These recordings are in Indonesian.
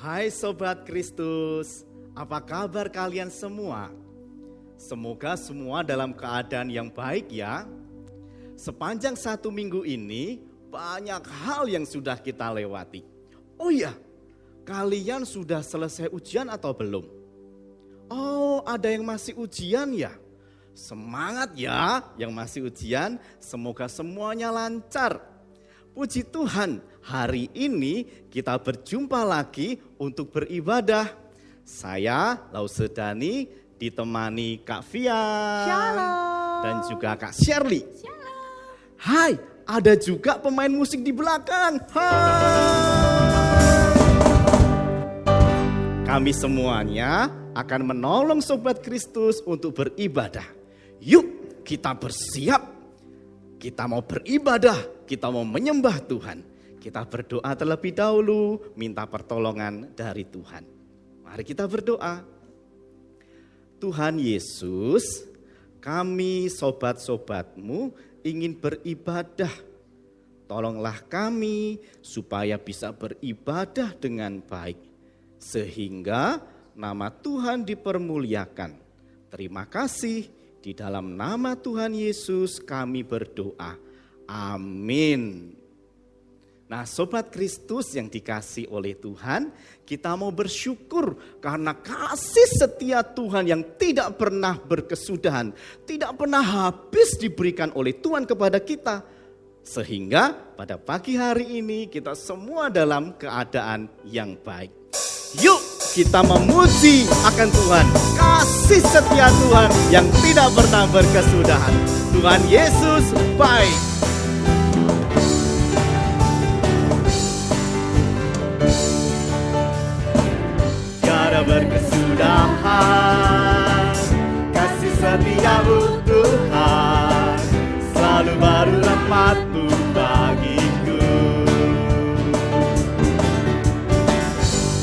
Hai Sobat Kristus, apa kabar kalian semua? Semoga semua dalam keadaan yang baik ya. Sepanjang 1 minggu ini banyak hal yang sudah kita lewati. Oh iya, kalian sudah selesai ujian atau belum? Oh, ada yang masih ujian ya? Semangat ya yang masih ujian, semoga semuanya lancar. Puji Tuhan, hari ini kita berjumpa lagi untuk beribadah. Saya Lause Dani ditemani Kak Fian. Shalom. Dan juga Kak Shirley. Shalom. Hai, ada juga pemain musik di belakang. Hai. Kami semuanya akan menolong Sobat Kristus untuk beribadah. Yuk kita bersiap. Kita mau beribadah, kita mau menyembah Tuhan. Kita berdoa terlebih dahulu, minta pertolongan dari Tuhan. Mari kita berdoa. Tuhan Yesus, kami sobat-sobatmu ingin beribadah. Tolonglah kami supaya bisa beribadah dengan baik. Sehingga nama Tuhan dipermuliakan. Terima kasih. Di dalam nama Tuhan Yesus kami berdoa. Amin. Nah, Sobat Kristus yang dikasih oleh Tuhan, kita mau bersyukur karena kasih setia Tuhan yang tidak pernah berkesudahan, tidak pernah habis diberikan oleh Tuhan kepada kita. Sehingga pada pagi hari ini kita semua dalam keadaan yang baik. Yuk kita memuji akan Tuhan, kasih setia Tuhan yang tidak pernah berkesudahan. Tuhan Yesus baik. Tiada berkesudahan, kasih setiamu Tuhan, selalu baru rahmat-Mu bagiku.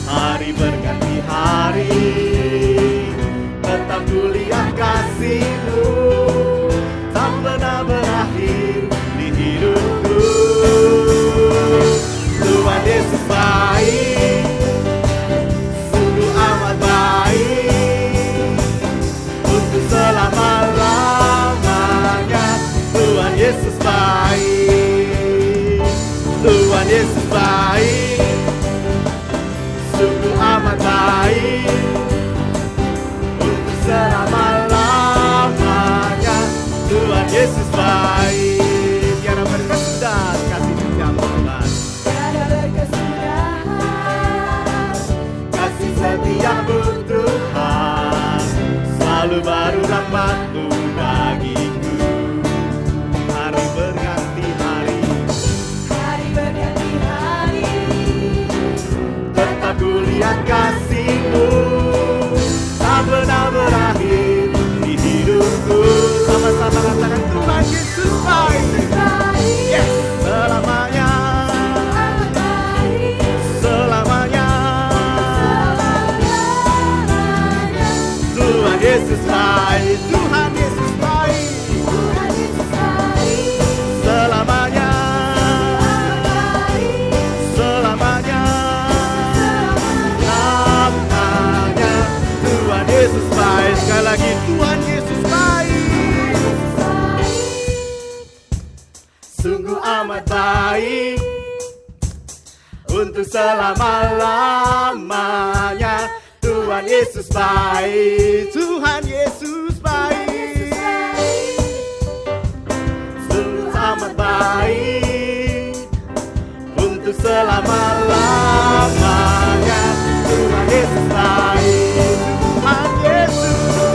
Hari berganti hari, tetap kulihat kasih-Mu, tak pernah berakhir di hidupku. Tuhan Yesus baik, sungguh amat baik, untuk selama-lamanya. Tuhan Yesus baik, Tuhan Yesus baik, sungguh amat baik, untuk selama-lamanya. Tuhan Yesus baik, tiada berkesudahan kasih setiamu Tuhan. Tiada berkesudahan, Kasih setiamu Tuhan, selalu baru rahmat-Mu bagiku. Hari berganti hari, hari berganti hari, tetap kulihat kasih-Mu, tak pernah berakhir di hidupku. Sama-sama katakan Tuhan Yesus baik. Yes, selamanya, amat baik, selamanya. selama-lamanya. Tuhan Yesus baik, Tuhan Yesus baik. Tuhan Yesus baik, Selamanya, amat baik, selamanya. selama-lamanya. Namanya Tuhan Yesus baik. Sekali lagi Tuhan Yesus baik, Yesus baik, sungguh amat baik, untuk selama-lamanya. Tuhan Yesus baik, Tuhan Yesus baik, sungguh amat baik, untuk selama-lamanya. Tuhan Yesus baik, Tuhan Yesus,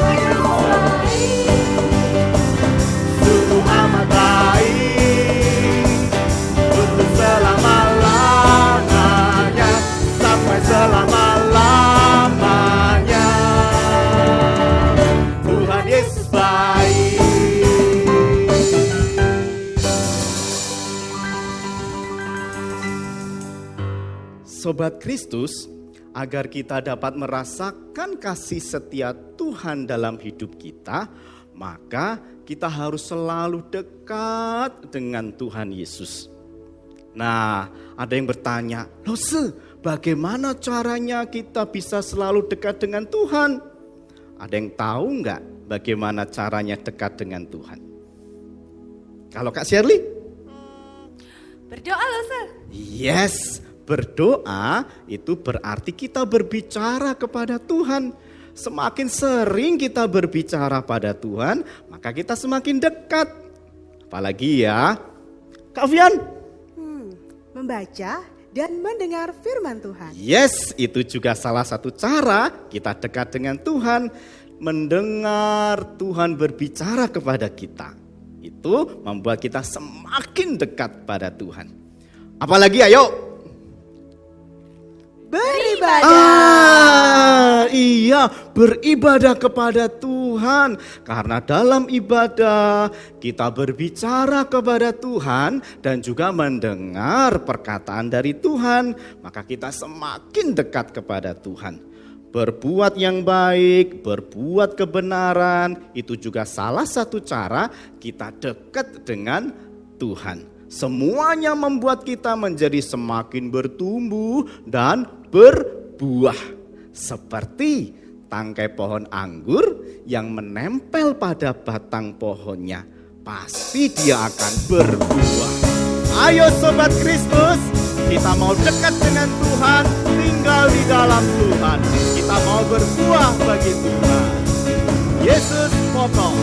sungguh amat baik, untuk selama-lamanya, sampai selama-lamanya. Tuhan Yesus baik. Sobat Kristus, agar kita dapat merasakan kasih setia Tuhan dalam hidup kita, maka kita harus selalu dekat dengan Tuhan Yesus. Nah, ada yang bertanya, loh bagaimana caranya kita bisa selalu dekat dengan Tuhan? Ada yang tahu nggak bagaimana caranya dekat dengan Tuhan? Kalau Kak Shirley? Berdoa loh, Sir. Yes, berdoa itu berarti kita berbicara kepada Tuhan. Semakin sering kita berbicara pada Tuhan, maka kita semakin dekat. Apalagi ya, Kak Fian? Membaca dan mendengar firman Tuhan. Yes, itu juga salah satu cara kita dekat dengan Tuhan. Mendengar Tuhan berbicara kepada kita. Itu membuat kita semakin dekat pada Tuhan. Apalagi ayo. Beribadah. Iya, beribadah kepada Tuhan. Karena dalam ibadah kita berbicara kepada Tuhan dan juga mendengar perkataan dari Tuhan, maka kita semakin dekat kepada Tuhan. Berbuat yang baik, berbuat kebenaran, itu juga salah satu cara kita dekat dengan Tuhan. Semuanya membuat kita menjadi semakin bertumbuh dan berbuah. Seperti tangkai pohon anggur yang menempel pada batang pohonnya. Pasti dia akan berbuah. Ayo Sobat Kristus, kita mau dekat dengan Tuhan, tinggal di dalam Tuhan. Kita mau berbuah bagi Tuhan. Yesus potong.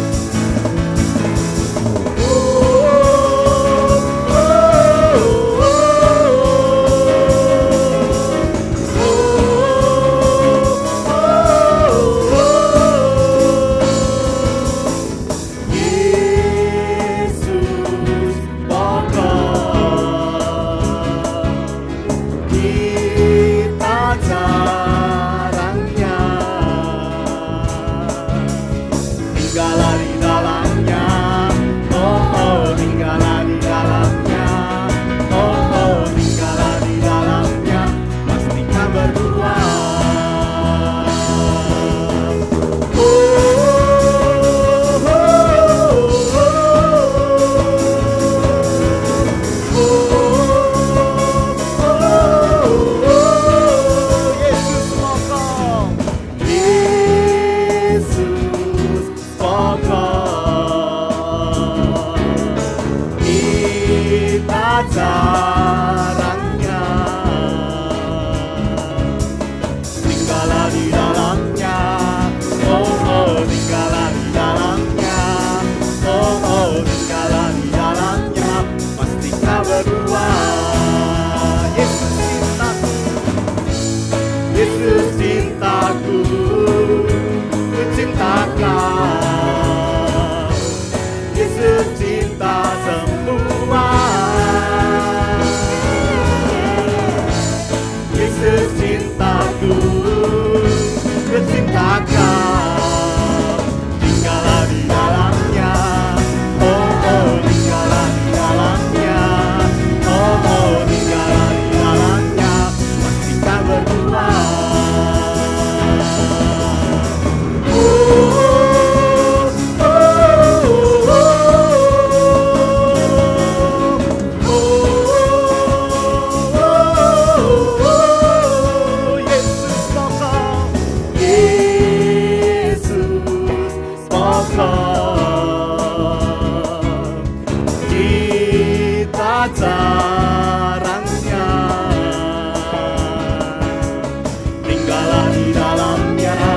Tinggallah di dalamnya.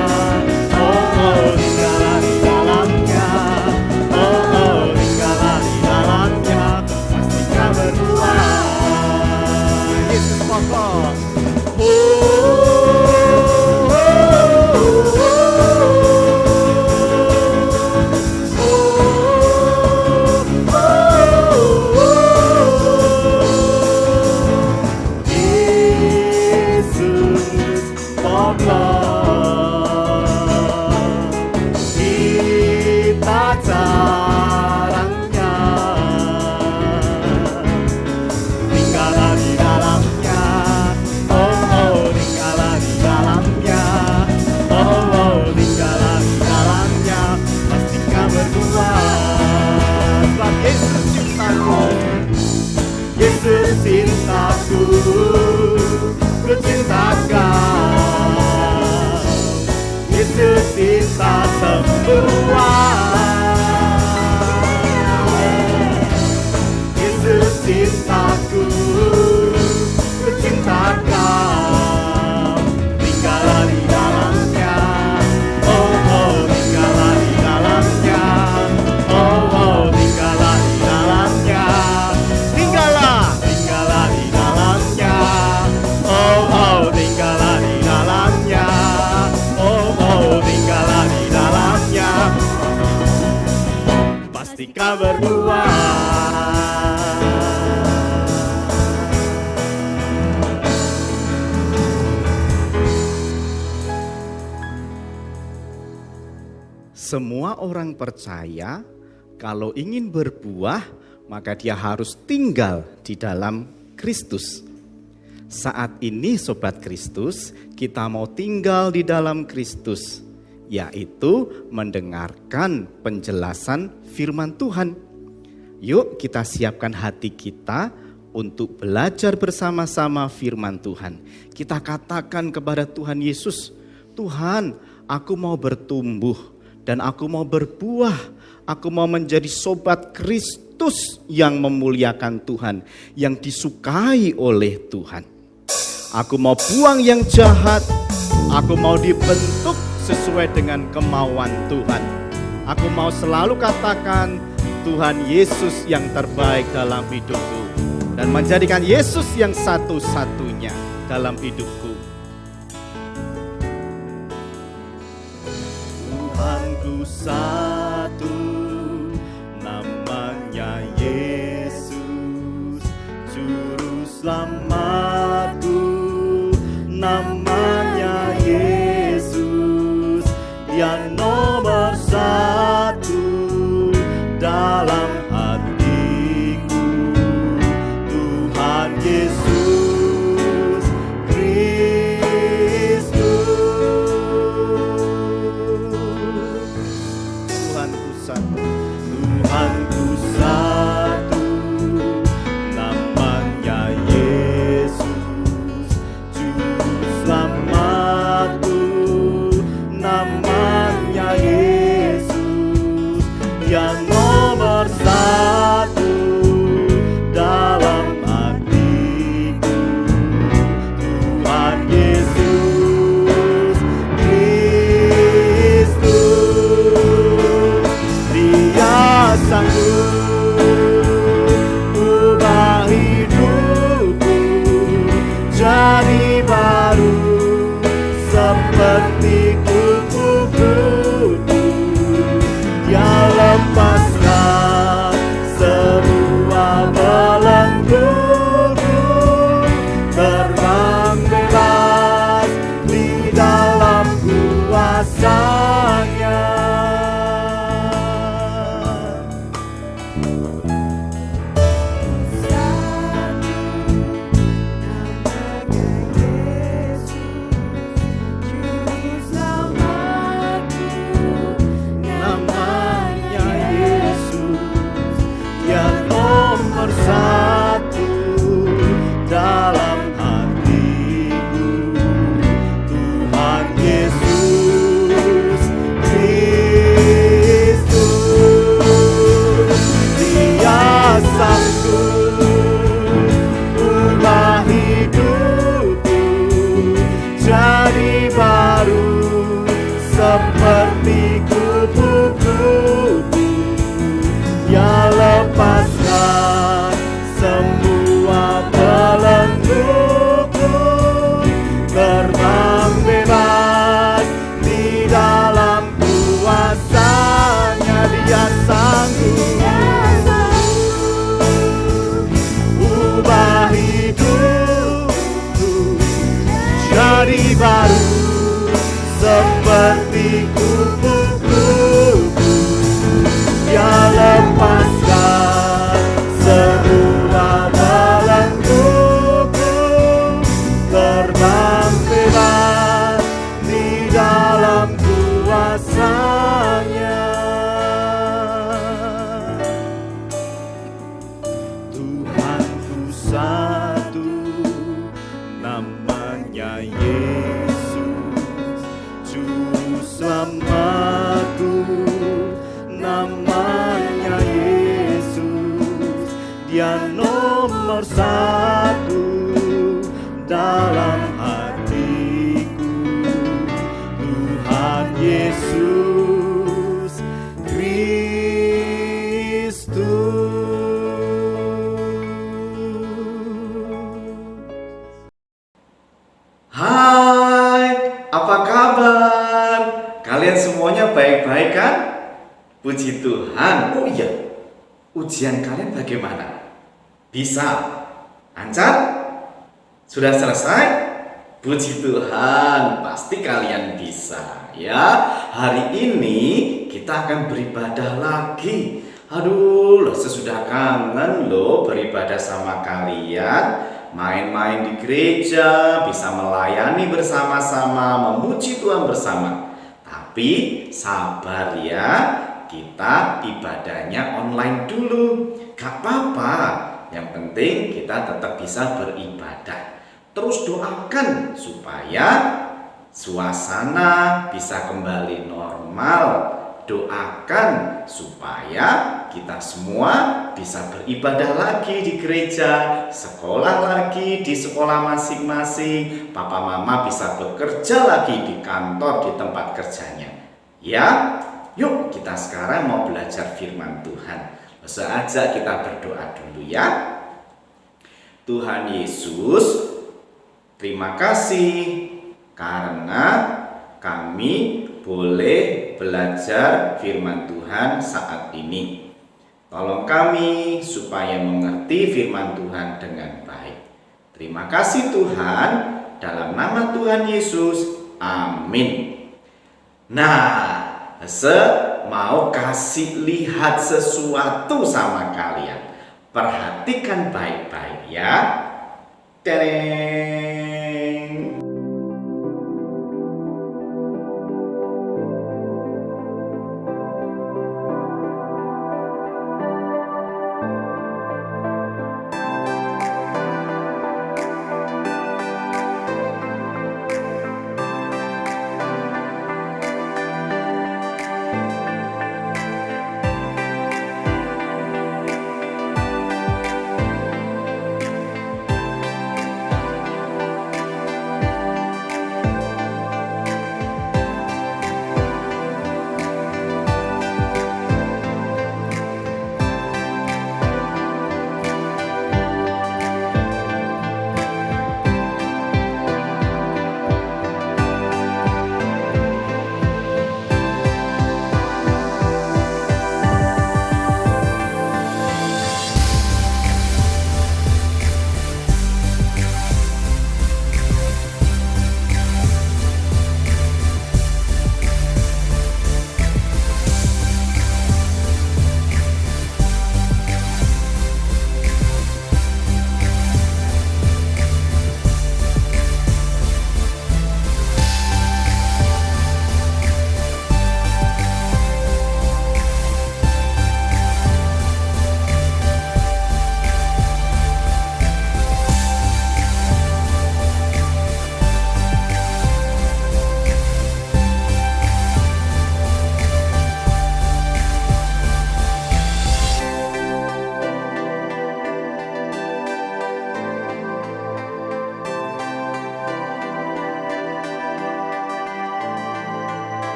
Semua orang percaya kalau ingin berbuah, maka dia harus tinggal di dalam Kristus. Saat ini Sobat Kristus, kita mau tinggal di dalam Kristus, yaitu mendengarkan penjelasan firman Tuhan. Yuk kita siapkan hati kita untuk belajar bersama-sama firman Tuhan. Kita katakan kepada Tuhan Yesus, Tuhan, aku mau bertumbuh dan aku mau berbuah. Aku mau menjadi sobat Kristus yang memuliakan Tuhan, yang disukai oleh Tuhan. Aku mau buang yang jahat, aku mau dibentuk sesuai dengan kemauan Tuhan. Aku mau selalu katakan, Tuhan Yesus yang terbaik dalam hidupku, dan menjadikan Yesus yang satu-satunya dalam hidupku. Tuhanku satu, namanya Yesus, Juru Selamatku, namanya Yesus, Dia nomor satu dalam hatiku. Tuhan Yesus Kristus, Tuhanku satu, Tuhanku satu, namanya Yesus, Juru Selamatku, namanya Yesus, Dia nomor satu dalam hatiku. Tuhan Yesus Kristus, Dia sanggup ubah hidupku jadi baru seperti kupu-kupu. Dia lepaskan semua belengguku, terbang bebas di dalam kuasa-Nya. Namanya Yesus, yang nomor satu dalam hatiku. Tuhan Yesus Kristus, Dia sanggup ubah hidupku jadi baru seperti kupu-kupu. Dia lepaskan semua belengguku, terbang bebas di dalam kuasa-Nya. Dia sanggup ubah hidupku jadi baru seperti kupu-kupu. Dia lepaskan semua belengguku, terbang bebas di dalam kuasa-Nya. Tuhanku satu, namanya Yesus, Juru Selamatku, namanya Yesus, Dia nomor satu dalam hatiku. Tuhan Yesus Kristus. Hai, apa kabar? Kalian semuanya baik-baik kan? Puji Tuhan. Oh iya, ujian kalian bagaimana? Bisa? Lancar? Sudah selesai? Puji Tuhan, pasti kalian bisa ya. Hari ini kita akan beribadah lagi. Aduh, sesudah kangen loh beribadah sama kalian. Main-main di gereja, bisa melayani bersama-sama, memuji Tuhan bersama. Tapi sabar ya, kita ibadahnya online dulu. Gak apa-apa, yang penting kita tetap bisa beribadah. Terus doakan supaya suasana bisa kembali normal. Doakan supaya kita semua bisa beribadah lagi di gereja, sekolah lagi di sekolah masing-masing, papa mama bisa bekerja lagi di kantor, di tempat kerjanya. Ya, yuk kita sekarang mau belajar firman Tuhan. Langsung aja kita berdoa dulu ya. Tuhan Yesus, terima kasih karena kami boleh belajar firman Tuhan saat ini. Tolong kami supaya mengerti firman Tuhan dengan baik. Terima kasih Tuhan, dalam nama Tuhan Yesus, amin. Nah, mau kasih lihat sesuatu sama kalian. Perhatikan baik-baik ya. Tereng.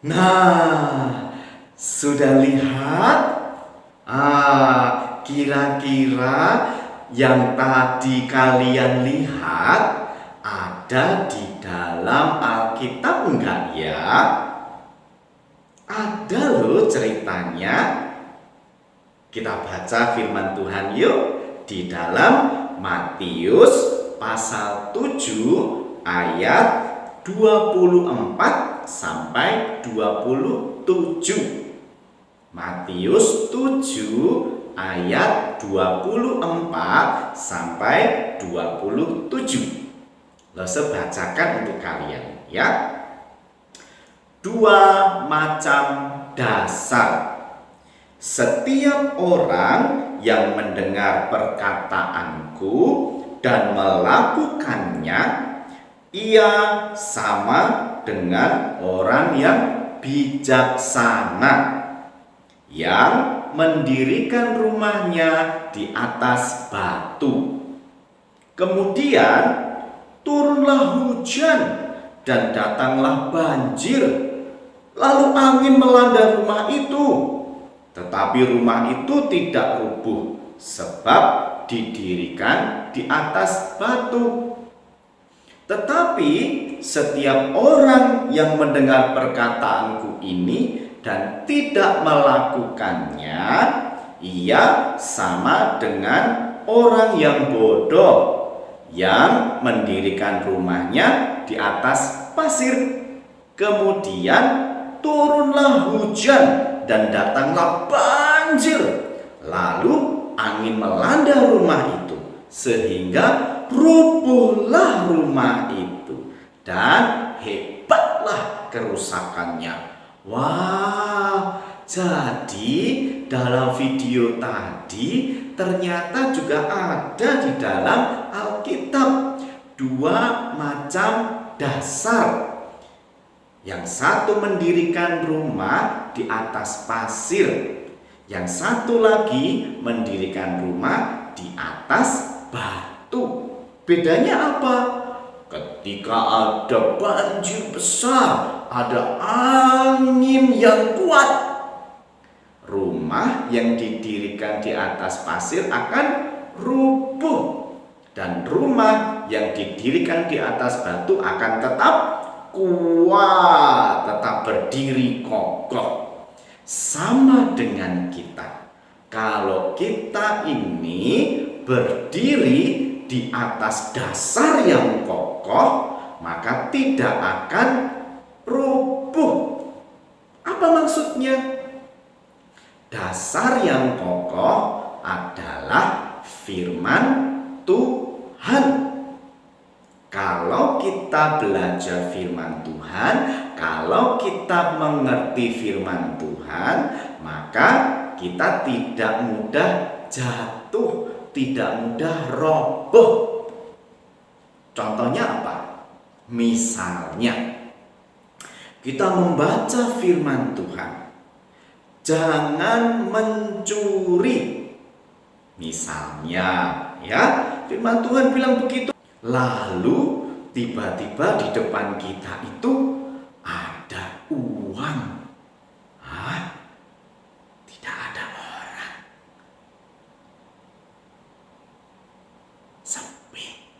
Nah, sudah lihat? Kira-kira yang tadi kalian lihat ada di dalam Alkitab enggak ya? Ada loh ceritanya. Kita baca firman Tuhan yuk di dalam Matius pasal 7 ayat 24 sampai 27. Matius 7 ayat 24 sampai 27. Langsung bacakan untuk kalian ya. Dua macam dasar. Setiap orang yang mendengar perkataanku dan melakukannya, ia sama dengan orang yang bijaksana yang mendirikan rumahnya di atas batu. Kemudian turunlah hujan dan datanglah banjir, lalu angin melanda rumah itu. Tetapi rumah itu tidak rubuh, sebab didirikan di atas batu. Tetapi setiap orang yang mendengar perkataanku ini dan tidak melakukannya, ia sama dengan orang yang bodoh yang mendirikan rumahnya di atas pasir. Kemudian turunlah hujan dan datanglah banjir, lalu angin melanda rumah itu sehingga rubuhlah rumah itu dan hebatlah kerusakannya. Wah, jadi dalam video tadi ternyata juga ada di dalam Alkitab dua macam dasar. Yang satu mendirikan rumah di atas pasir, yang satu lagi mendirikan rumah di atas batu. Bedanya apa? Ketika ada banjir besar, ada angin yang kuat, rumah yang didirikan di atas pasir akan rubuh, dan rumah yang didirikan di atas batu akan tetap kuat, tetap berdiri kokoh. Sama dengan kita. Kalau kita ini berdiri di atas dasar yang kokoh, maka tidak akan rubuh. Apa maksudnya? Dasar yang kokoh adalah firman Tuhan. Kalau kita belajar firman Tuhan, kalau kita mengerti firman Tuhan, maka kita tidak mudah jatuh, tidak mudah roboh. Contohnya apa? Misalnya, kita membaca firman Tuhan, jangan mencuri. Misalnya, ya, firman Tuhan bilang begitu. Lalu tiba-tiba di depan kita itu ada uang. Tidak ada orang. Sepi.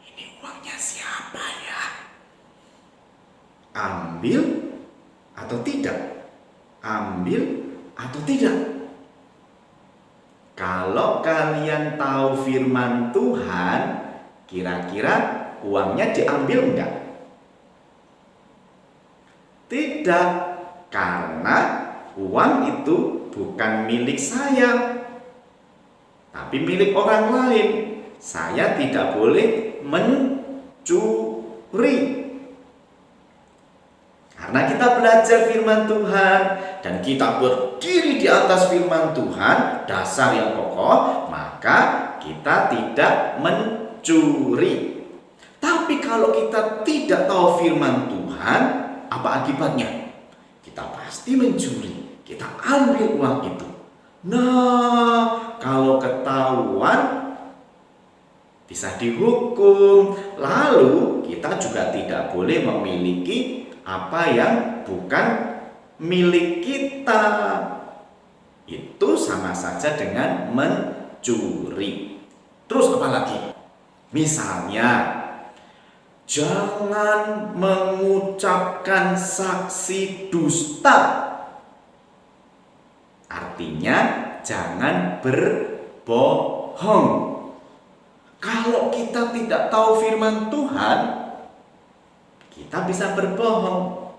Ini uangnya siapa ya? Ambil atau tidak? Ambil atau tidak? Kalau kalian tahu firman Tuhan, kira-kira uangnya diambil enggak? Tidak, karena uang itu bukan milik saya, tapi milik orang lain. Saya tidak boleh mencuri. Karena kita belajar firman Tuhan dan kita berdiri di atas firman Tuhan, dasar yang kokoh, maka kita tidak mencuri. Tapi kalau kita tidak tahu firman Tuhan, apa akibatnya? Kita pasti mencuri, kita ambil uang itu. Nah, kalau ketahuan bisa dihukum. Lalu kita juga tidak boleh memiliki apa yang bukan milik kita. Itu sama saja dengan mencuri. Terus apa lagi? Misalnya, jangan mengucapkan saksi dusta. Artinya jangan berbohong. Kalau kita tidak tahu firman Tuhan, kita bisa berbohong.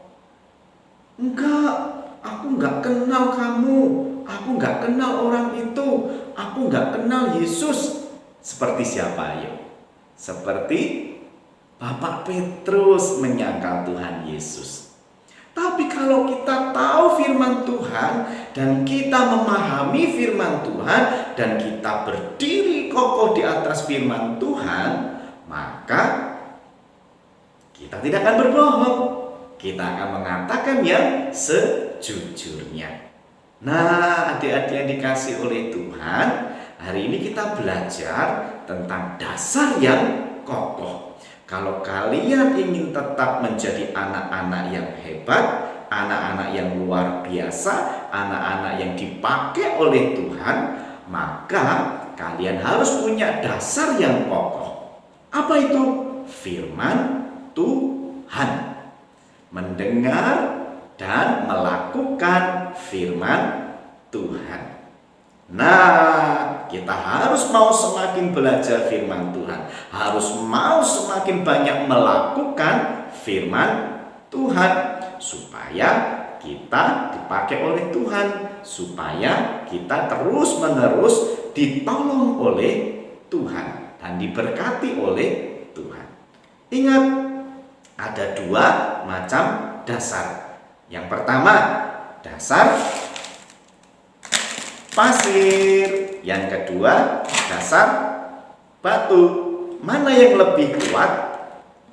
Enggak, aku enggak kenal kamu, aku enggak kenal orang itu, aku enggak kenal Yesus. Seperti siapa ayo? Seperti Bapak Petrus menyangkal Tuhan Yesus. Tapi kalau kita tahu firman Tuhan dan kita memahami firman Tuhan dan kita berdiri kokoh di atas firman Tuhan, maka kita tidak akan berbohong. Kita akan mengatakan yang sejujurnya. Nah, adik-adik yang dikasih oleh Tuhan, hari ini kita belajar tentang dasar yang kokoh. Kalau kalian ingin tetap menjadi anak-anak yang hebat, anak-anak yang luar biasa, anak-anak yang dipakai oleh Tuhan, maka kalian harus punya dasar yang kokoh. Apa itu? Firman Tuhan. Mendengar dan melakukan firman Tuhan. Nah, kita harus mau semakin belajar firman Tuhan, harus mau semakin banyak melakukan firman Tuhan, supaya kita dipakai oleh Tuhan, supaya kita terus-menerus ditolong oleh Tuhan dan diberkati oleh Tuhan. Ingat, ada dua macam dasar. Yang pertama, dasar pasir. Yang kedua, dasar batu. Mana yang lebih kuat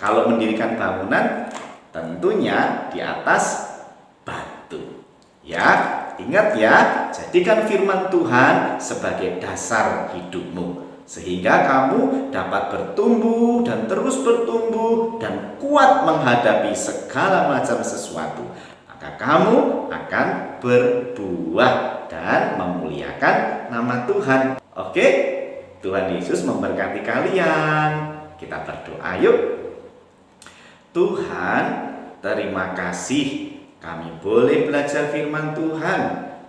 kalau mendirikan bangunan? Tentunya di atas batu. Ya, ingat ya, jadikan firman Tuhan sebagai dasar hidupmu, sehingga kamu dapat bertumbuh dan terus bertumbuh dan kuat menghadapi segala macam sesuatu. Maka kamu akan berbuah dan memuliakan nama Tuhan. Oke, Tuhan Yesus memberkati kalian. Kita berdoa yuk. Tuhan, terima kasih kami boleh belajar firman Tuhan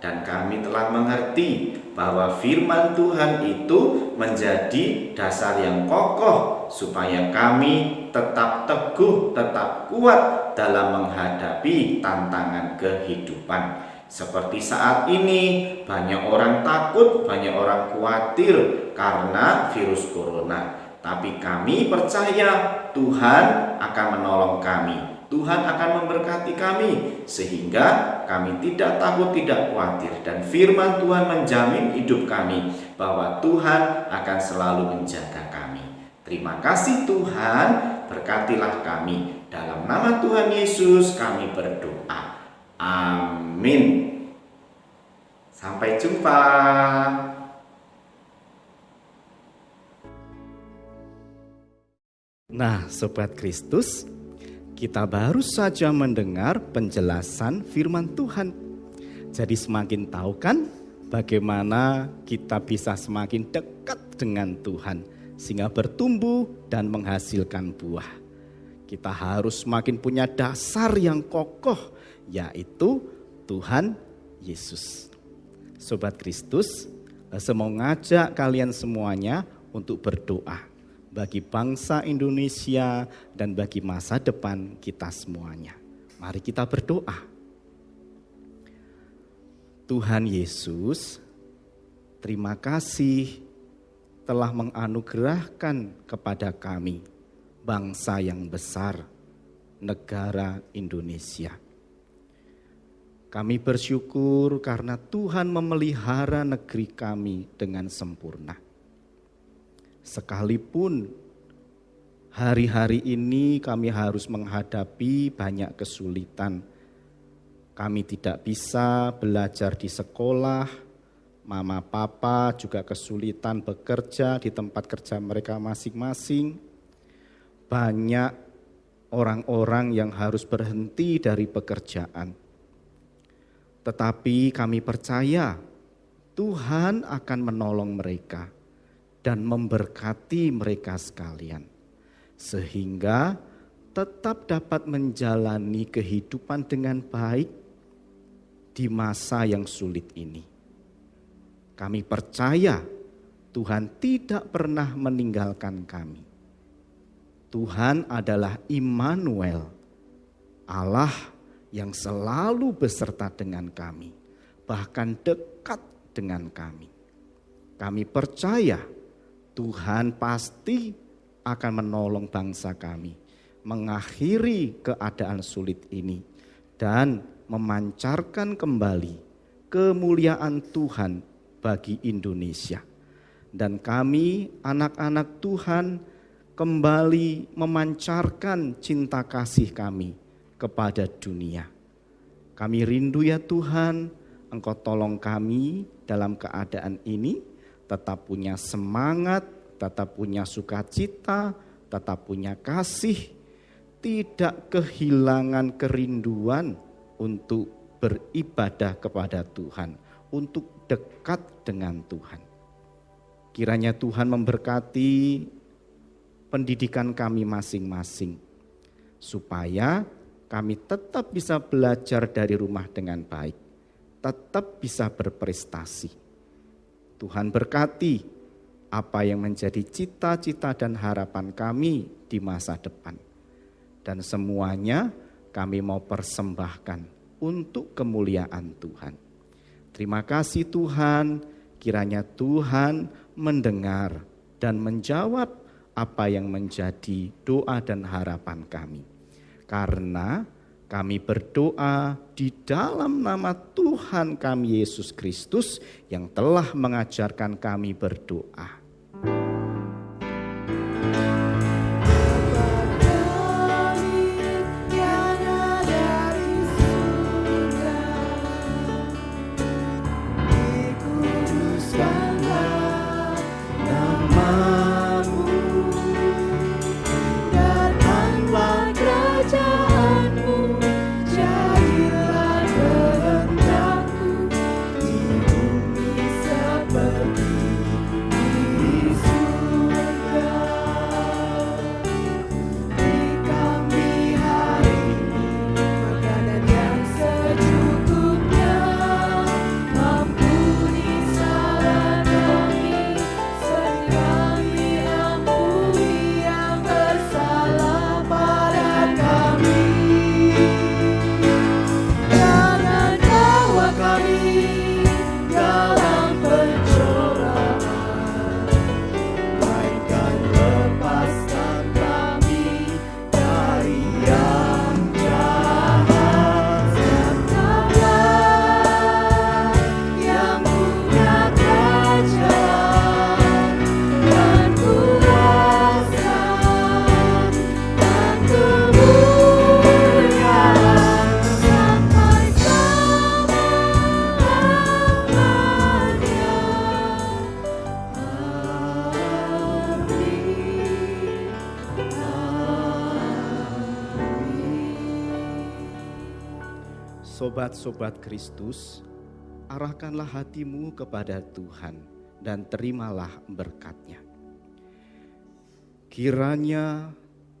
dan kami telah mengerti bahwa firman Tuhan itu menjadi dasar yang kokoh supaya kami tetap teguh, tetap kuat dalam menghadapi tantangan kehidupan. Seperti saat ini, banyak orang takut, banyak orang khawatir karena virus corona. Tapi kami percaya Tuhan akan menolong kami. Tuhan akan memberkati kami sehingga kami tidak takut, tidak khawatir, dan firman Tuhan menjamin hidup kami bahwa Tuhan akan selalu menjaga kami. Terima kasih Tuhan, berkatilah kami. Dalam nama Tuhan Yesus kami berdoa. Amin. Sampai jumpa. Nah, Sobat Kristus, kita baru saja mendengar penjelasan firman Tuhan. Jadi semakin tahu kan bagaimana kita bisa semakin dekat dengan Tuhan sehingga bertumbuh dan menghasilkan buah. Kita harus semakin punya dasar yang kokoh, yaitu Tuhan Yesus. Sobat Kristus, saya mau ngajak kalian semuanya untuk berdoa bagi bangsa Indonesia dan bagi masa depan kita semuanya. Mari kita berdoa. Tuhan Yesus, terima kasih telah menganugerahkan kepada kami bangsa yang besar, negara Indonesia. Kami bersyukur karena Tuhan memelihara negeri kami dengan sempurna. Sekalipun hari-hari ini kami harus menghadapi banyak kesulitan. Kami tidak bisa belajar di sekolah, mama papa juga kesulitan bekerja di tempat kerja mereka masing-masing. Banyak orang-orang yang harus berhenti dari pekerjaan. Tetapi kami percaya Tuhan akan menolong mereka dan memberkati mereka sekalian, sehingga tetap dapat menjalani kehidupan dengan baik di masa yang sulit ini. Kami percaya Tuhan tidak pernah meninggalkan kami. Tuhan adalah Immanuel, Allah yang selalu beserta dengan kami, bahkan dekat dengan kami. Kami percaya Tuhan pasti akan menolong bangsa kami, mengakhiri keadaan sulit ini, dan memancarkan kembali kemuliaan Tuhan bagi Indonesia. Dan kami anak-anak Tuhan kembali memancarkan cinta kasih kami kepada dunia. Kami rindu ya Tuhan, Engkau tolong kami dalam keadaan ini tetap punya semangat, tetap punya sukacita, tetap punya kasih, tidak kehilangan kerinduan untuk beribadah kepada Tuhan, untuk dekat dengan Tuhan. Kiranya Tuhan memberkati pendidikan kami masing-masing, supaya kami tetap bisa belajar dari rumah dengan baik, tetap bisa berprestasi. Tuhan berkati apa yang menjadi cita-cita dan harapan kami di masa depan. Dan semuanya kami mau persembahkan untuk kemuliaan Tuhan. Terima kasih Tuhan, kiranya Tuhan mendengar dan menjawab apa yang menjadi doa dan harapan kami. Karena kami berdoa di dalam nama Tuhan kami Yesus Kristus yang telah mengajarkan kami berdoa. Sobat-sobat Kristus, arahkanlah hatimu kepada Tuhan dan terimalah berkat-Nya. Kiranya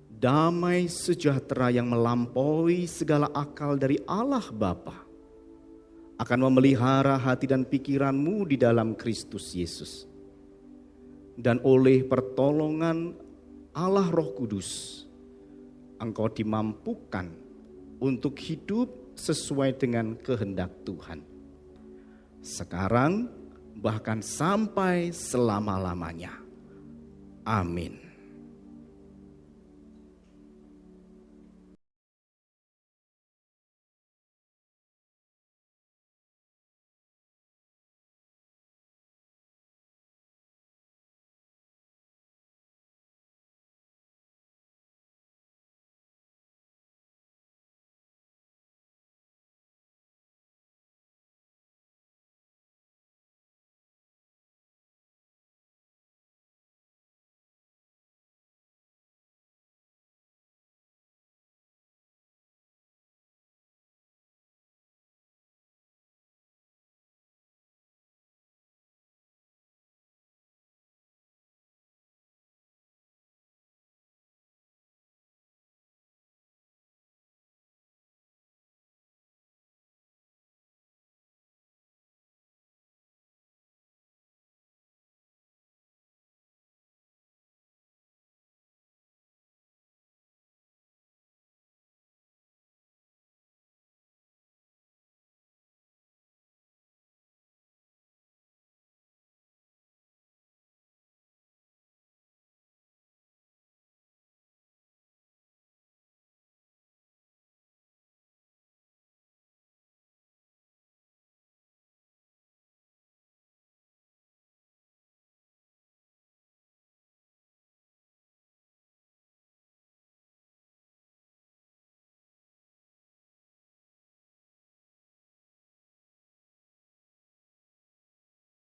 damai sejahtera yang melampaui segala akal dari Allah Bapa akan memelihara hati dan pikiranmu di dalam Kristus Yesus. Dan oleh pertolongan Allah Roh Kudus, engkau dimampukan untuk hidup sesuai dengan kehendak Tuhan. Sekarang bahkan sampai selama-lamanya. Amin.